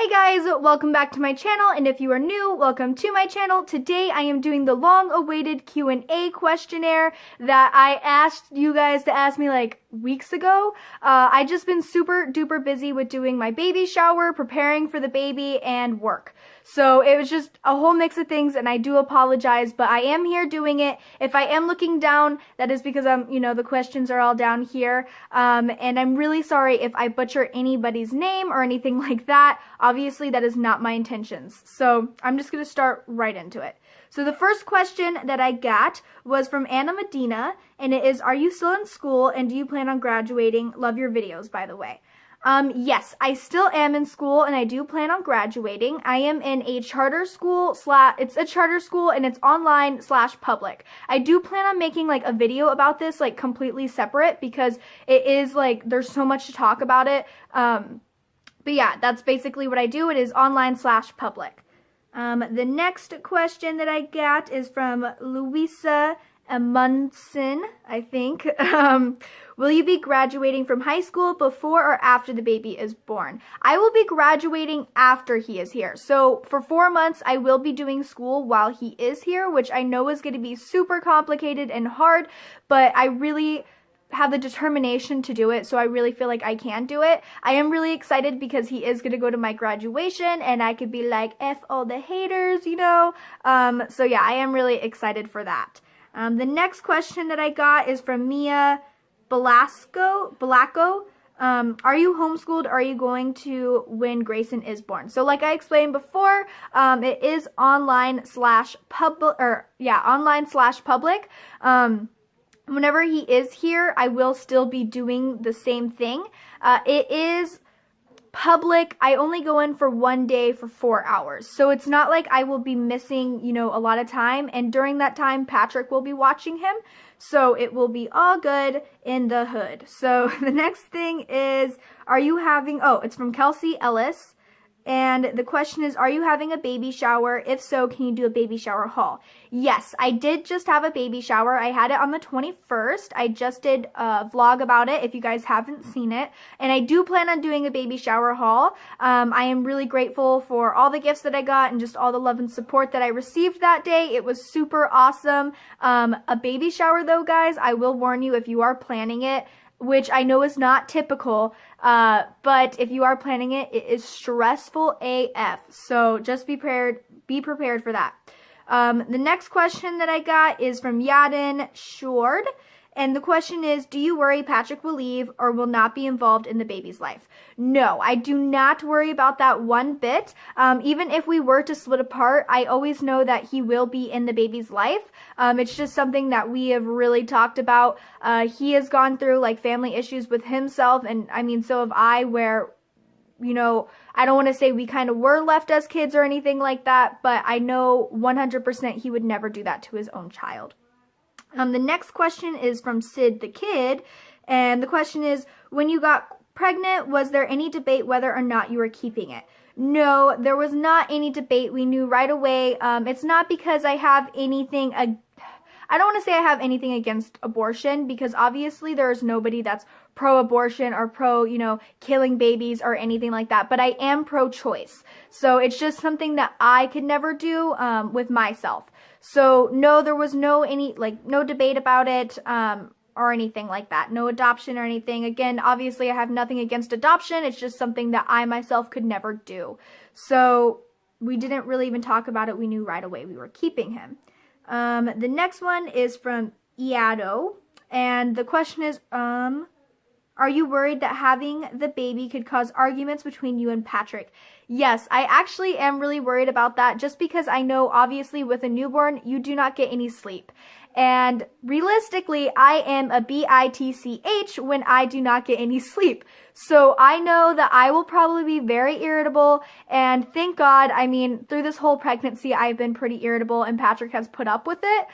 Hi guys, welcome back to my channel, and if you are new, welcome to my channel. Today I am doing the long-awaited Q&A questionnaire that I asked you guys to ask me like weeks ago. I just been super duper busy with doing my baby shower, preparing for the baby, and work. So it was just a whole mix of things, and I do apologize, but I am here doing it. If I am looking down, that is because the questions are all down here. And I'm really sorry if I butcher anybody's name or anything like that. Obviously, that is not my intentions. So I'm just going to start right into it. So the first question that I got was from Anna Medina, and it is, are you still in school and do you plan on graduating? Love your videos, by the way. Yes, I still am in school and I do plan on graduating. I am in a charter school it's a charter school and it's online / public. I do plan on making like a video about this, like completely separate, because it is like, there's so much to talk about it. But yeah, that's basically what I do. It is online / public. The next question that I got is from Louisa Amundsen, I think. Will you be graduating from high school before or after the baby is born? I will be graduating after he is here. So for 4 months, I will be doing school while he is here, which I know is going to be super complicated and hard, but I really have the determination to do it, so I really feel like I can do it. I am really excited because he is going to go to my graduation and I could be like, F all the haters, you know? So yeah, I am really excited for that. The next question that I got is from Mia Belasco. Are you homeschooled or are you going to when Grayson is born? So like I explained before, it is online / public. Whenever he is here, I will still be doing the same thing. It is public. I only go in for 1 day for 4 hours. So it's not like I will be missing, a lot of time. And during that time, Patrick will be watching him. So it will be all good in the hood. So the next thing is, it's from Kelsey Ellis. And the question is, are you having a baby shower? If so, can you do a baby shower haul? Yes, I did just have a baby shower. I had it on the 21st. I just did a vlog about it if you guys haven't seen it. And I do plan on doing a baby shower haul. I am really grateful for all the gifts that I got and just all the love and support that I received that day. It was super awesome. A baby shower though, guys, I will warn you, if you are planning it, which I know is not typical, but if you are planning it, it is stressful AF. So just be prepared for that. The next question that I got is from Yadin Shord. And the question is, do you worry Patrick will leave or will not be involved in the baby's life? No, I do not worry about that one bit. Even if we were to split apart, I always know that he will be in the baby's life. It's just something that we have really talked about. He has gone through like family issues with himself, and I mean, so have I, where I don't want to say we kind of were left as kids or anything like that, but I know 100% he would never do that to his own child. The next question is from Sid the Kid, and the question is, when you got pregnant, was there any debate whether or not you were keeping it? No, there was not any debate. We knew right away. It's not because I have anything, I don't want to say I have anything against abortion, because obviously there's nobody that's pro-abortion or pro, killing babies or anything like that, but I am pro-choice. So it's just something that I could never do with myself. So no, there was no debate about it or anything like that. No adoption or anything. Again, obviously I have nothing against adoption. It's just something that I myself could never do. So we didn't really even talk about it. We knew right away we were keeping him. The next one is from Iado, and the question is, are you worried that having the baby could cause arguments between you and Patrick? Yes, I actually am really worried about that, just because I know obviously with a newborn, you do not get any sleep. And realistically, I am a bitch when I do not get any sleep. So I know that I will probably be very irritable, and thank God, I mean, through this whole pregnancy, I've been pretty irritable and Patrick has put up with it.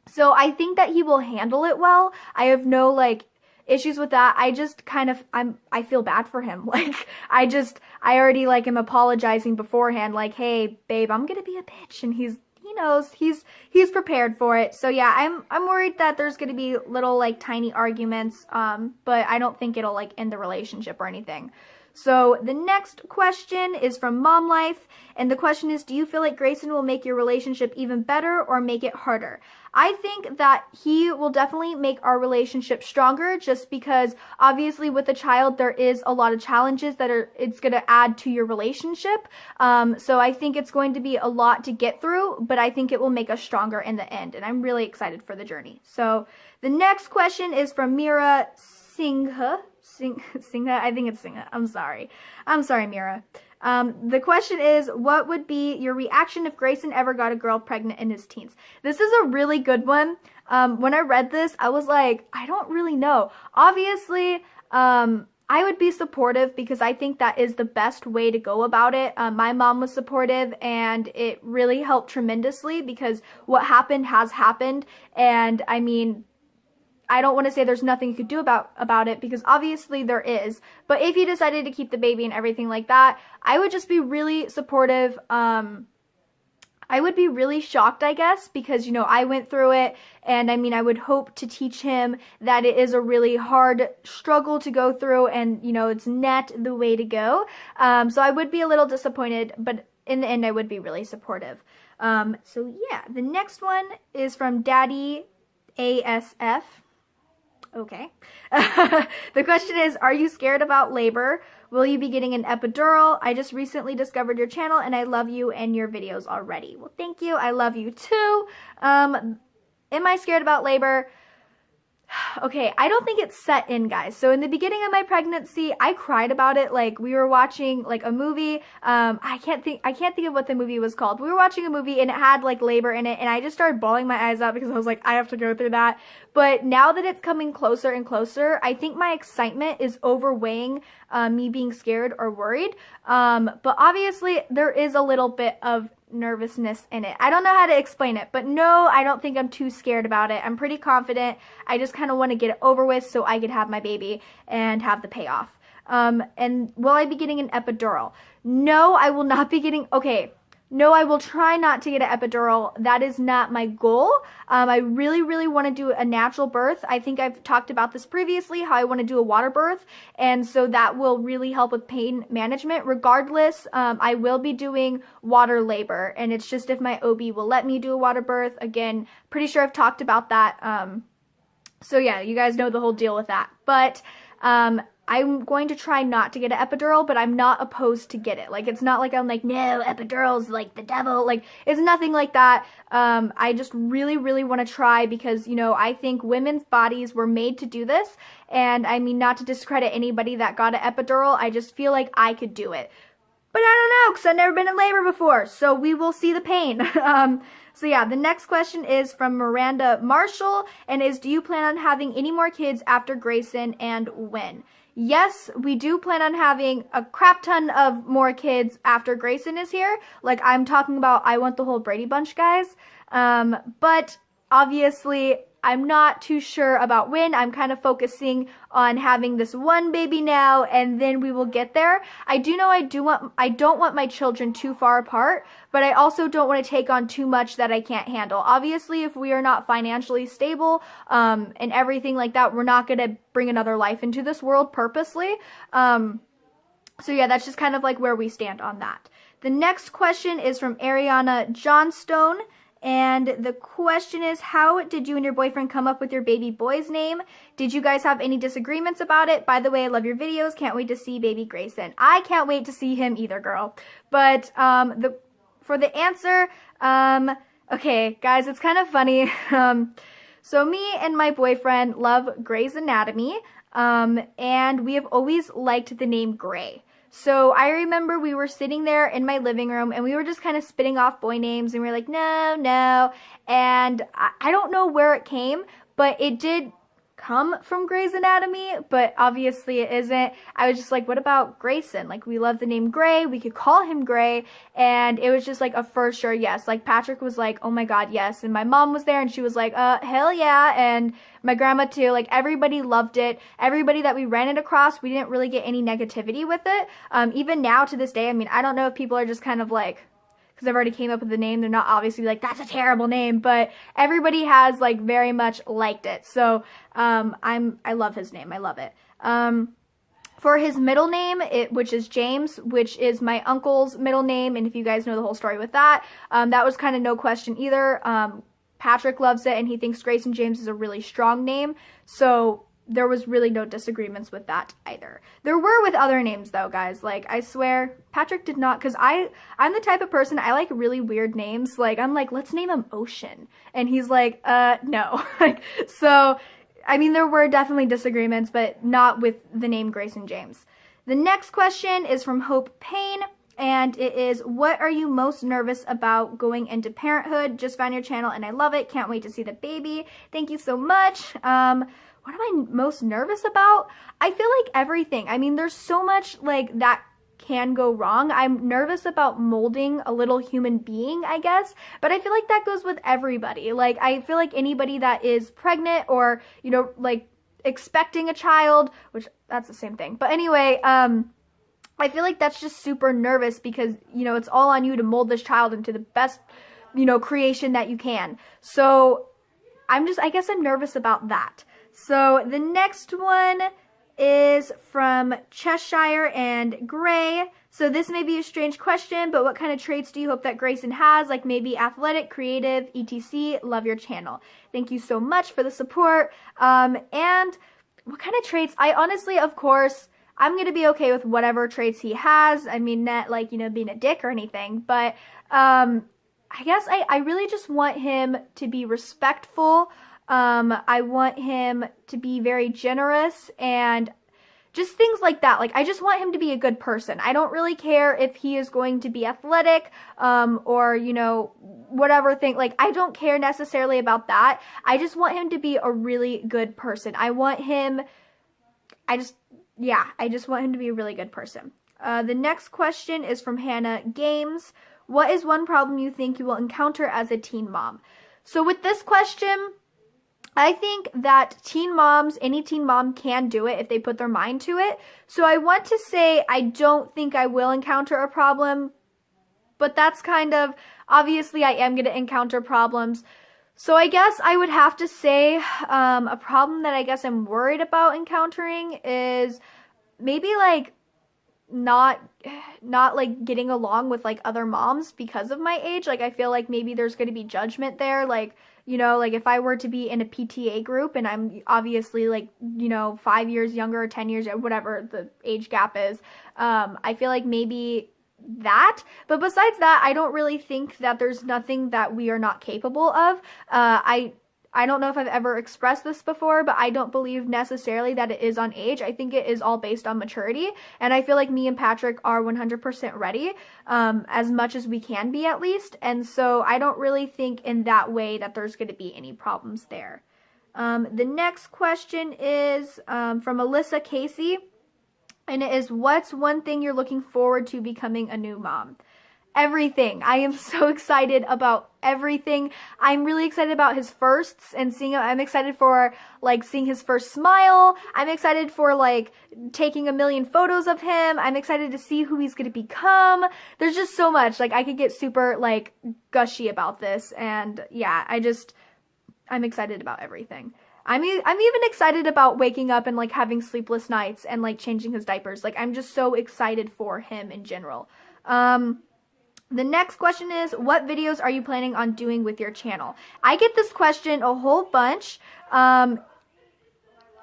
So I think that he will handle it well. I have no issues with that. I just I feel bad for him. I already am apologizing beforehand, hey babe, I'm gonna be a bitch, and he knows, he's prepared for it. So yeah, I'm worried that there's gonna be little tiny arguments, but I don't think it'll end the relationship or anything. So the next question is from Mom Life, and the question is, do you feel like Grayson will make your relationship even better or make it harder? I think that he will definitely make our relationship stronger, just because obviously with a child there is a lot of challenges that it's going to add to your relationship. So I think it's going to be a lot to get through, but I think it will make us stronger in the end, and I'm really excited for the journey. So the next question is from Mira Singha. Singha? I think it's Singha. I'm sorry, Mira. The question is, what would be your reaction if Grayson ever got a girl pregnant in his teens? This is a really good one. When I read this, I was like, I don't really know. Obviously, I would be supportive because I think that is the best way to go about it. My mom was supportive, and it really helped tremendously because what happened has happened. And I mean, I don't want to say there's nothing you could do about it, because obviously there is. But if you decided to keep the baby and everything like that, I would just be really supportive. I would be really shocked, I guess, because, you know, I went through it, and I mean, I would hope to teach him that it is a really hard struggle to go through, and, you know, it's not the way to go. So I would be a little disappointed, but in the end, I would be really supportive. So yeah, the next one is from Daddy ASF. Okay. The question is, are you scared about labor? Will you be getting an epidural? I just recently discovered your channel, and I love you and your videos already. Well, thank you. I love you too. Am I scared about labor? Okay, I don't think it's set in, guys. So in the beginning of my pregnancy, I cried about it. Like, we were watching like a movie. I can't think of what the movie was called. We were watching a movie, and it had like labor in it, and I just started bawling my eyes out because I was like, I have to go through that. But now that it's coming closer and closer, I think my excitement is overweighing me being scared or worried. But obviously there is a little bit of nervousness in it. I don't know how to explain it, but no, I don't think I'm too scared about it. I'm pretty confident. I just kind of want to get it over with so I could have my baby and have the payoff. And will I be getting an epidural? No, I will not be getting, okay. No, I will try not to get an epidural. That is not my goal. I really, really want to do a natural birth. I think I've talked about this previously, how I want to do a water birth. And so that will really help with pain management. Regardless, I will be doing water labor. And it's just if my OB will let me do a water birth. Again, pretty sure I've talked about that. So yeah, you guys know the whole deal with that. But I'm going to try not to get an epidural, but I'm not opposed to get it. Like, it's not like I'm like, no, epidural's like the devil. Like, it's nothing like that. I just really, really want to try because, you know, I think women's bodies were made to do this. And I mean, not to discredit anybody that got an epidural, I just feel like I could do it. But I don't know, because I've never been in labor before, so we will see the pain. So yeah, the next question is from Miranda Marshall, and is, do you plan on having any more kids after Grayson, and when? Yes, we do plan on having a crap ton of more kids after Grayson is here. Like, I'm talking about, I want the whole Brady Bunch, guys. But obviously, I'm not too sure about when. I'm kind of focusing on having this one baby now, and then we will get there. I do know I don't want my children too far apart, but I also don't want to take on too much that I can't handle. Obviously, if we are not financially stable, and everything like that, we're not going to bring another life into this world purposely. So yeah, that's just kind of like where we stand on that. The next question is from Ariana Johnstone. And the question is, how did you and your boyfriend come up with your baby boy's name? Did you guys have any disagreements about it? By the way, I love your videos. Can't wait to see baby Grayson. I can't wait to see him either, girl. But for the answer, okay, guys, it's kind of funny. So me and my boyfriend love Grey's Anatomy, and we have always liked the name Grey. So I remember we were sitting there in my living room, and we were just kind of spitting off boy names, and we were like, no, no. And I don't know where it came, but it did come from Grey's Anatomy, but obviously it isn't. I was just like, what about Grayson? Like, we love the name Gray. We could call him Gray. And it was just like a for sure yes. Like, Patrick was like, oh my God, yes. And my mom was there, and she was like, hell yeah. And my grandma too. Like, everybody loved it. Everybody that we ran it across, we didn't really get any negativity with it. Even now to this day, I mean, I don't know if people are just kind of like, because I've already came up with the name, they're not obviously like, that's a terrible name, but everybody has like very much liked it. So I love his name. I love it. For his middle name, which is James, which is my uncle's middle name, and if you guys know the whole story with that, that was kind of no question either. Patrick loves it, and he thinks Grayson James is a really strong name, so there was really no disagreements with that either. There were with other names though, guys. Like, I swear, Patrick did not, because I'm the type of person, I like really weird names. Like, I'm like, let's name him Ocean. And he's like, no. Like, so, I mean, there were definitely disagreements, but not with the name Grayson James. The next question is from Hope Payne, and it is, what are you most nervous about going into parenthood? Just found your channel and I love it. Can't wait to see the baby. Thank you so much. What am I most nervous about? I feel like everything. I mean, there's so much like that can go wrong. I'm nervous about molding a little human being, I guess, but I feel like that goes with everybody. Like, I feel like anybody that is pregnant or, you know, like expecting a child, which that's the same thing. But anyway, I feel like that's just super nervous because, you know, it's all on you to mold this child into the best, you know, creation that you can. So I guess I'm nervous about that. So the next one is from Cheshire and Gray. So this may be a strange question, but what kind of traits do you hope that Grayson has? Like maybe athletic, creative, etc. Love your channel. Thank you so much for the support. And what kind of traits? I honestly, of course, I'm going to be okay with whatever traits he has. I mean, not like, you know, being a dick or anything, but I guess I really just want him to be respectful. I want him to be very generous and just things like that. Like, I just want him to be a good person. I don't really care if he is going to be athletic, or, you know, whatever thing. Like, I don't care necessarily about that. I just want him to be a really good person. I want him, I just want him to be a really good person. The next question is from Hannah Games. What is one problem you think you will encounter as a teen mom? So with this question, I think that any teen mom can do it if they put their mind to it. So I want to say I don't think I will encounter a problem, but that's kind of, obviously I am going to encounter problems. So I guess I would have to say a problem that I guess I'm worried about encountering is maybe like not like getting along with like other moms because of my age. Like, I feel like maybe there's going to be judgment there. Like, you know, like if I were to be in a PTA group and I'm obviously like, you know, 5 years younger or 10 years, whatever the age gap is, I feel like maybe that. But besides that, I don't really think that there's nothing that we are not capable of. I don't know if I've ever expressed this before, but I don't believe necessarily that it is on age. I think it is all based on maturity, and I feel like me and Patrick are 100% ready, as much as we can be at least, and so I don't really think in that way that there's going to be any problems there. The next question is from Alyssa Casey, and it is, what's one thing you're looking forward to becoming a new mom? Everything. I am so excited about everything. I'm really excited about his firsts and seeing him. I'm excited for like seeing his first smile. I'm excited for like taking 1 million photos of him. I'm excited to see who he's going to become. There's just so much. Like, I could get super like gushy about this, and yeah, I'm excited about everything. I'm even excited about waking up and like having sleepless nights and like changing his diapers. Like, I'm just so excited for him in general. The next question is, what videos are you planning on doing with your channel? I get this question a whole bunch, a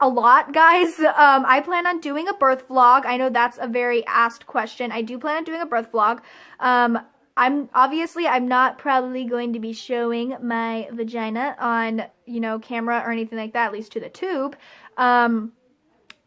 lot, guys. I plan on doing a birth vlog. I know that's a very asked question. I do plan on doing a birth vlog. I'm not probably going to be showing my vagina on, you know, camera or anything like that, at least to the tube.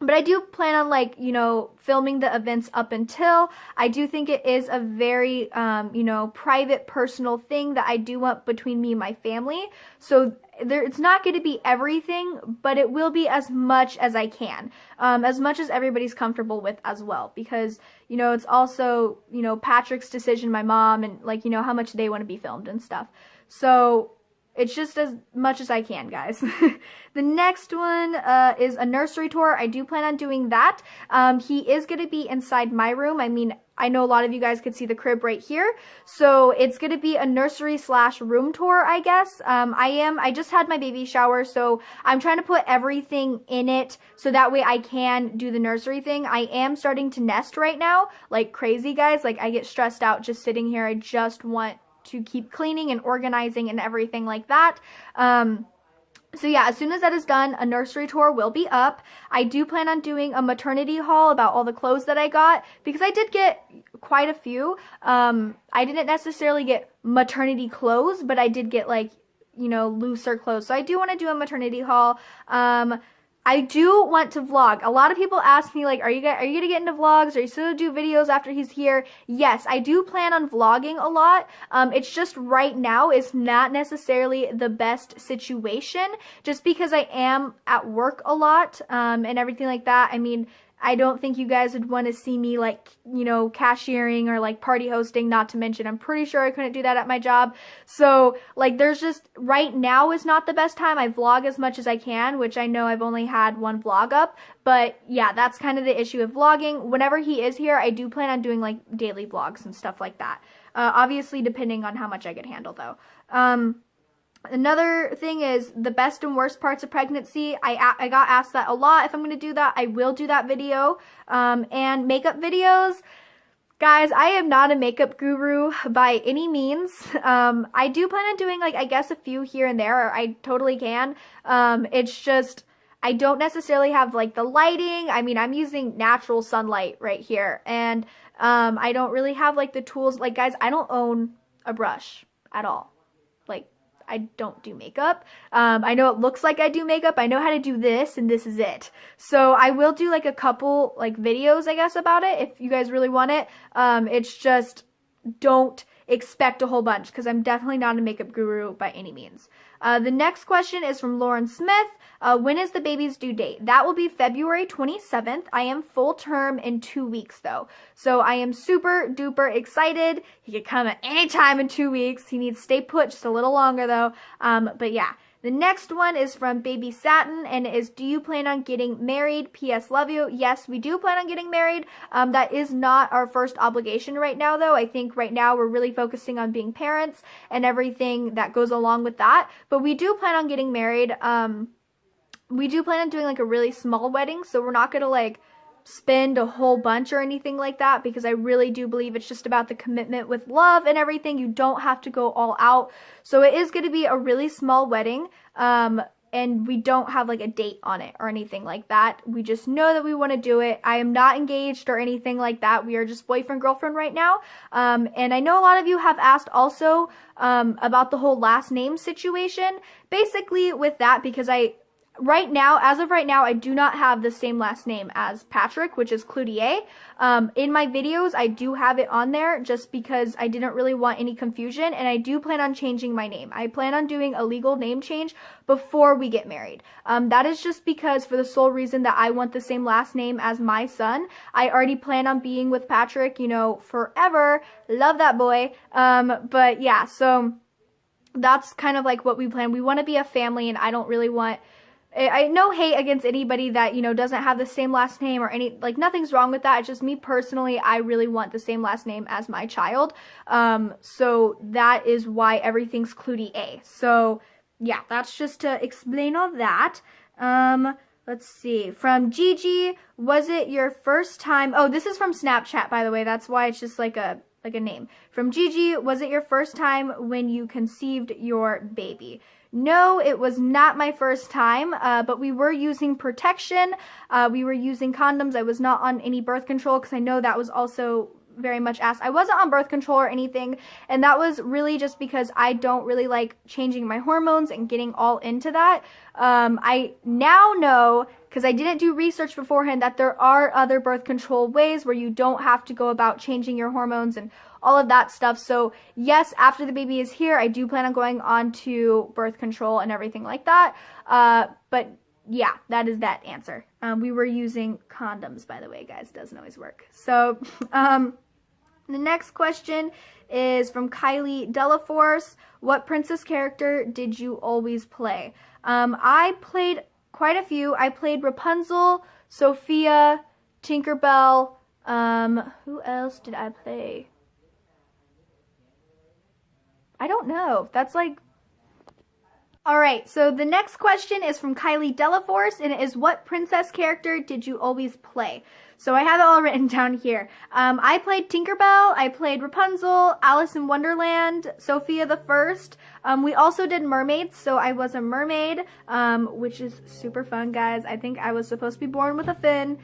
But I do plan on, like, you know, filming the events up until. I do think it is a very, you know, private, personal thing that I do want between me and my family. So it's not going to be everything, but it will be as much as I can. As much as everybody's comfortable with as well. Because, you know, it's also, you know, Patrick's decision, my mom, and, like, you know, how much they want to be filmed and stuff. So it's just as much as I can, guys. The next one is a nursery tour. I do plan on doing that. He is going to be inside my room. I mean, I know a lot of you guys could see the crib right here. So it's going to be a nursery / room tour, I guess. I just had my baby shower, so I'm trying to put everything in it so that way I can do the nursery thing. I am starting to nest right now, like crazy, guys. Like, I get stressed out just sitting here. I just want to keep cleaning and organizing and everything like that. So yeah, as soon as that is done, a nursery tour will be up. I do plan on doing a maternity haul about all the clothes that I got, because I did get quite a few. I didn't necessarily get maternity clothes, but I did get, like, you know, looser clothes. So I do want to do a maternity haul. I do want to vlog. A lot of people ask me, like, are you going to get into vlogs? Are you still going to do videos after he's here? Yes, I do plan on vlogging a lot. It's just right now it's not necessarily the best situation, just because I am at work a lot, and everything like that. I mean, I don't think you guys would want to see me, like, you know, cashiering or like party hosting, not to mention I'm pretty sure I couldn't do that at my job. So, like, there's just, right now is not the best time. I vlog as much as I can, which I know I've only had one vlog up, but yeah, that's kind of the issue with vlogging. Whenever he is here, I do plan on doing, like, daily vlogs and stuff like that. Obviously depending on how much I could handle, though. Another thing is the best and worst parts of pregnancy. I got asked that a lot. If I'm going to do that, I will do that video. And makeup videos. Guys, I am not a makeup guru by any means. I do plan on doing, like, I guess a few here and there. Or I totally can. It's just, I don't necessarily have, like, the lighting. I mean, I'm using natural sunlight right here. And I don't really have, like, the tools. Like, guys, I don't own a brush at all. Like, I don't do makeup. I know it looks like I do makeup. I know how to do this, and this is it. So I will do, like, a couple, like, videos, I guess, about it if you guys really want it. It's just, don't expect a whole bunch, because I'm definitely not a makeup guru by any means. The next question is from Lauren Smith. When is the baby's due date? That will be February 27th. I am full term in 2 weeks, though. So I am super duper excited. He could come at any time in 2 weeks. He needs to stay put just a little longer, though. But yeah. The next one is from Baby Satin, and it is, do you plan on getting married? P.S. Love you. Yes, we do plan on getting married. That is not our first obligation right now, though. I think right now we're really focusing on being parents and everything that goes along with that. But we do plan on getting married. We do plan on doing, like, a really small wedding, so we're not going to, like, spend a whole bunch or anything like that, because I really do believe it's just about the commitment with love and everything. You don't have to go all out. So it is going to be a really small wedding, and we don't have, like, a date on it or anything like that. We just know that we want to do it. I am not engaged or anything like that. We are just boyfriend girlfriend right now. And I know a lot of you have asked also about the whole last name situation. Basically with that, because right now, as of right now, I do not have the same last name as Patrick, which is Cloutier. In my videos, I do have it on there just because I didn't really want any confusion, and I do plan on changing my name. I plan on doing a legal name change before we get married. That is just because, for the sole reason that I want the same last name as my son. I already plan on being with Patrick, you know, forever. Love that boy. But yeah, so that's kind of like what we plan. We want to be a family, and I don't really want... I no hate against anybody that, you know, doesn't have the same last name or any, like, nothing's wrong with that. It's just me personally, I really want the same last name as my child. So that is why everything's Cloutier. So yeah, that's just to explain all that. Let's see. From Gigi, was it your first time? Oh, this is from Snapchat, by the way. That's why it's just like a name. From Gigi, was it your first time when you conceived your baby? No, it was not my first time, but we were using protection. We were using condoms. I was not on any birth control, because I know that was also very much asked. I wasn't on birth control or anything, and that was really just because I don't really like changing my hormones and getting all into that. I now know, because I didn't do research beforehand, that there are other birth control ways where you don't have to go about changing your hormones and all of that stuff. So yes, after the baby is here, I do plan on going on to birth control and everything like that. But yeah, that is that answer. We were using condoms, by the way, guys. Doesn't always work. So The next question is from Kylie Delaforce. What princess character did you always play? I played quite a few. I played Rapunzel, Sophia, Tinkerbell. Who else did I play? I don't know. That's like... Alright, so the next question is from Kylie Delaforce, and it is, what princess character did you always play? So I have it all written down here. I played Tinkerbell, I played Rapunzel, Alice in Wonderland, Sophia the First. We also did mermaids, so I was a mermaid, which is super fun, guys. I think I was supposed to be born with a fin.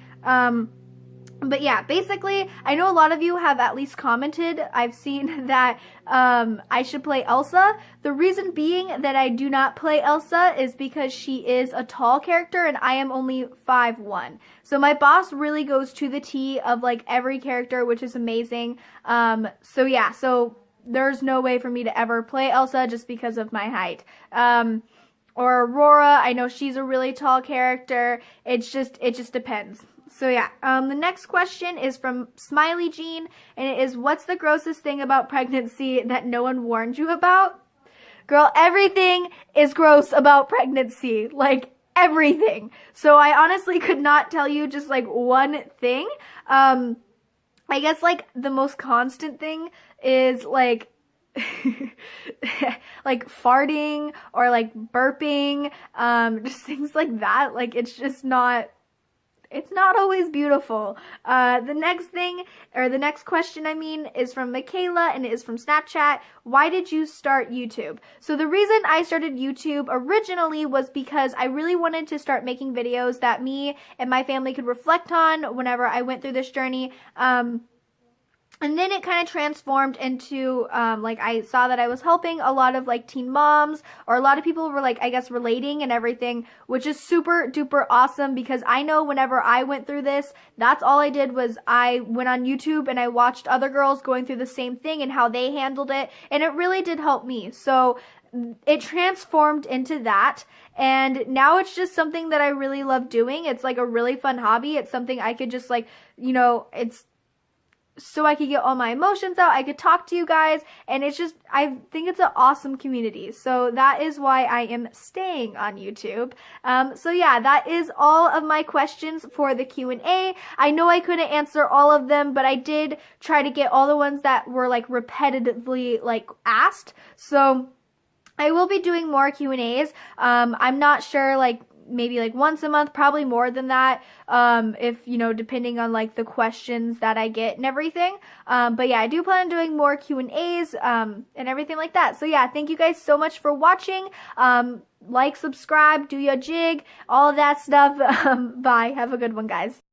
But yeah, basically, I know a lot of you have at least commented. I've seen that I should play Elsa. The reason being that I do not play Elsa is because she is a tall character and I am only 5'1". So my boss really goes to the T of like every character, which is amazing. So yeah, so there's no way for me to ever play Elsa just because of my height. Or Aurora, I know she's a really tall character. It just depends. So yeah, the next question is from Smiley Jean, and it is, what's the grossest thing about pregnancy that no one warned you about? Girl, everything is gross about pregnancy, like everything. So I honestly could not tell you just like one thing. I guess like the most constant thing is like like farting or like burping, just things like that. Like it's not always beautiful. The next question, I mean, is from Michaela, and it is from Snapchat. Why did you start YouTube? So the reason I started YouTube originally was because I really wanted to start making videos that me and my family could reflect on whenever I went through this journey. And then it kind of transformed into, like, I saw that I was helping a lot of, like, teen moms, or a lot of people were, like, I guess, relating and everything, which is super duper awesome, because I know whenever I went through this, that's all I did was I went on YouTube and I watched other girls going through the same thing and how they handled it, and it really did help me. So it transformed into that, and now it's just something that I really love doing. It's, like, a really fun hobby. It's something I could just, like, you know, it's so I could get all my emotions out, I could talk to you guys, and it's just, I think it's an awesome community. So that is why I am staying on YouTube. So yeah, that is all of my questions for the Q&A. I know I couldn't answer all of them, but I did try to get all the ones that were like repetitively like asked. So I will be doing more Q&As. I'm not sure, like, maybe like once a month, probably more than that, if, you know, depending on like the questions that I get and everything. But yeah, I do plan on doing more Q&As, and everything like that. So yeah, thank you guys so much for watching. Like, subscribe, do your jig, all of that stuff. Bye. Have a good one, guys.